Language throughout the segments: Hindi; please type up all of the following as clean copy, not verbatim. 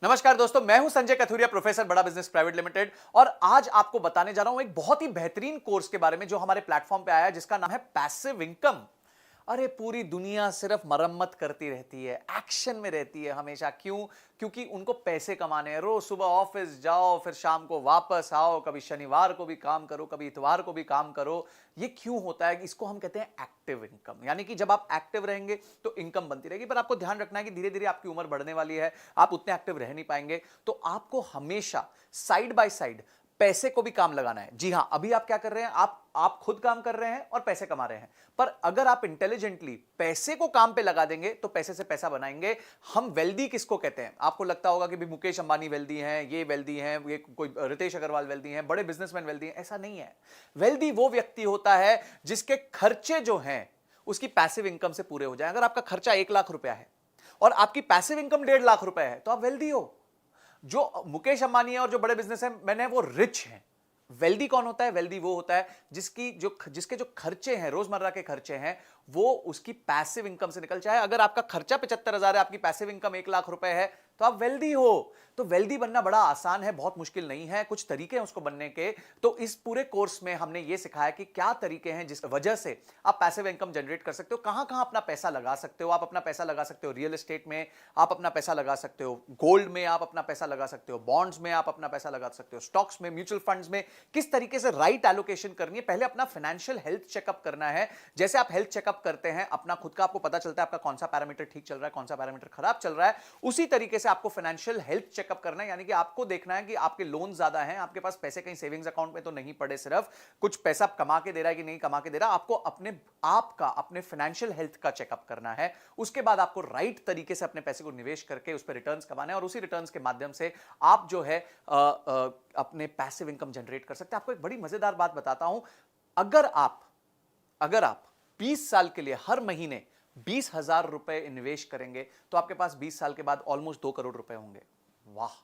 नमस्कार दोस्तों, मैं हूं संजय कथुरिया, प्रोफेसर बड़ा बिजनेस प्राइवेट लिमिटेड। और आज आपको बताने जा रहा हूं एक बहुत ही बेहतरीन कोर्स के बारे में जो हमारे प्लेटफॉर्म पे आया है, जिसका नाम है पैसिव इनकम। अरे पूरी दुनिया सिर्फ मरम्मत करती रहती है, एक्शन में रहती है हमेशा। क्यों? क्योंकि उनको पैसे कमाने हैं। रोज सुबह ऑफिस जाओ, फिर शाम को वापस आओ, कभी शनिवार को भी काम करो, कभी इतवार को भी काम करो। ये क्यों होता है? इसको हम कहते हैं एक्टिव इनकम। यानी कि जब आप एक्टिव रहेंगे तो इनकम बनती रहेगी। पर आपको ध्यान रखना है कि धीरे धीरे आपकी उम्र बढ़ने वाली है, आप उतने एक्टिव रह नहीं पाएंगे। तो आपको हमेशा साइड बाय साइड पैसे को भी काम लगाना है। जी हां, अभी आप क्या कर रहे हैं? आप खुद काम कर रहे हैं और पैसे कमा रहे हैं। पर अगर आप इंटेलिजेंटली पैसे को काम पे लगा देंगे तो पैसे से पैसा बनाएंगे। हम वेल्दी किसको कहते हैं? आपको लगता होगा कि भी मुकेश अंबानी वेल्दी हैं, ये वेल्दी हैं, ये कोई रितेश अग्रवाल वेल्दी हैं, बड़े बिजनेसमैन वेल्दी हैं। ऐसा नहीं है। वेल्दी वो व्यक्ति होता है जिसके खर्चे जो हैं उसकी पैसिव इनकम से पूरे हो जाए। अगर आपका खर्चा 1 लाख रुपया है और आपकी पैसिव इनकम 1.5 लाख रुपए है तो आप वेल्दी हो। जो मुकेश अंबानी है और जो बड़े बिजनेसमैन है वो रिच हैं। वेल्दी कौन होता है? वेल्दी वो होता है जिसके जो खर्चे हैं, रोजमर्रा के खर्चे हैं, वो उसकी पैसिव इनकम से निकल जाए। अगर आपका खर्चा 75,000 है, आपकी पैसिव इनकम 1 लाख रुपए है, तो आप वेल्दी हो। तो वेल्दी बनना बड़ा आसान है, बहुत मुश्किल नहीं है। कुछ तरीके हैं उसको बनने के। तो इस पूरे कोर्स में हमने ये सिखाया कि क्या तरीके हैं जिस वजह से आप पैसिव इनकम जनरेट कर सकते हो, कहां कहां अपना पैसा लगा सकते हो। आप अपना पैसा लगा सकते हो रियल एस्टेट में, आप अपना पैसा लगा सकते हो गोल्ड में, आप अपना पैसा लगा सकते हो बॉन्ड्स में, आप अपना पैसा लगा सकते हो स्टॉक्स में, म्यूचुअल फंड्स में। किस तरीके से राइट एलोकेशन करनी है। पहले अपना फाइनेंशियल हेल्थ चेकअप करना है। जैसे आप हेल्थ चेकअप करते हैं अपना खुद का, आपको पता चलता है आपका कौन सा पैरामीटर ठीक चल रहा है, कौन सा पैरामीटर खराब चल रहा है। उसी तरीके से आपको फाइनेंशियल हेल्थ चेकअप करना है। यानी कि आपको देखना है कि आपके लोन ज्यादा हैं, आपके पास पैसे कहीं सेविंग्स अकाउंट में तो नहीं पड़े, सिर्फ कुछ पैसा कमा के दे रहा है कि नहीं कमा के दे रहा। आपको अपने फाइनेंशियल हेल्थ का चेकअप करना है। उसके बाद आपको राइट तरीके से अपने पैसे को निवेश करके उस पर रिटर्न्स कमाना है और उसी रिटर्न्स के माध्यम से आप जो है अपने पैसिव इनकम जनरेट कर सकते हैं। आपको एक बड़ी मजेदार बात बताता हूं। अगर आप 20 साल के लिए हर महीने 20,000 रुपए इन्वेश करेंगे तो आपके पास 20 साल के बाद ऑलमोस्ट 2 करोड़ रुपए होंगे। वाह!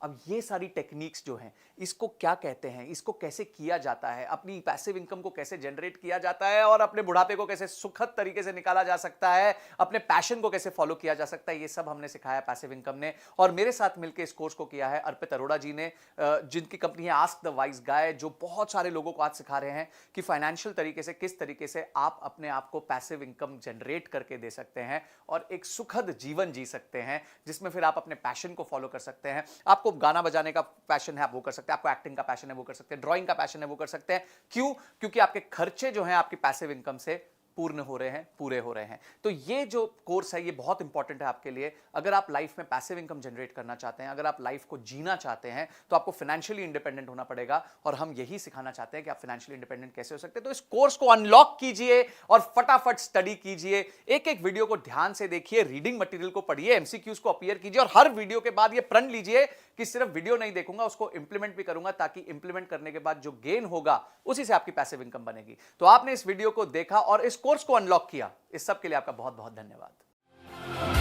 अब ये सारी टेक्निक्स जो हैं, इसको क्या कहते हैं, इसको कैसे किया जाता है, अपनी पैसिव इनकम को कैसे जनरेट किया जाता है और अपने बुढ़ापे को कैसे सुखद तरीके से निकाला जा सकता है, अपने पैशन को कैसे फॉलो किया जा सकता है, ये सब हमने सिखाया पैसिव इनकम ने। और मेरे साथ मिलकर इस कोर्स को किया है अर्पित अरोड़ा जी ने, जिनकी कंपनी है आस्क द वाइज गाय, जो बहुत सारे लोगों को आज सिखा रहे हैं कि फाइनेंशियल तरीके से किस तरीके से आप अपने आप को पैसिव इनकम जनरेट करके दे सकते हैं और एक सुखद जीवन जी सकते हैं, जिसमें फिर आप अपने पैशन को फॉलो कर सकते हैं। आपको गाना बजाने का पैशन है, आप वो कर सकते हैं। आपको एक्टिंग का पैशन है, वो कर सकते हैं। ड्राइंग का पैशन है, वो कर सकते हैं। क्यों? क्योंकि आपके खर्चे जो हैं आपकी पैसिव इनकम से पूर्ण हो रहे हैं, पूरे हो रहे हैं। तो ये जो कोर्स है ये बहुत इंपॉर्टेंट है आपके लिए। अगर आप लाइफ में पैसिव इनकम जनरेट करना चाहते हैं, अगर आप लाइफ को जीना चाहते हैं, तो आपको फाइनेंशियली इंडिपेंडेंट होना पड़ेगा। और हम यही सिखाना चाहते हैं कि आप फाइनेंशियली इंडिपेंडेंट कैसे हो सकते हैं। तो इस कोर्स को अनलॉक कीजिए और फटाफट स्टडी कीजिए। एक एक वीडियो को ध्यान से देखिए, रीडिंग मटेरियल को पढ़िए, एमसीक्यूज को अपीयर कीजिए और हर वीडियो के बाद ये प्रण लीजिए कि सिर्फ वीडियो नहीं देखूंगा, उसको इंप्लीमेंट भी करूंगा, ताकि इंप्लीमेंट करने के बाद जो गेन होगा उसी से आपकी पैसिव इनकम बनेगी। तो आपने इस वीडियो को देखा और इस कोर्स को अनलॉक किया, इस सब के लिए आपका बहुत बहुत धन्यवाद।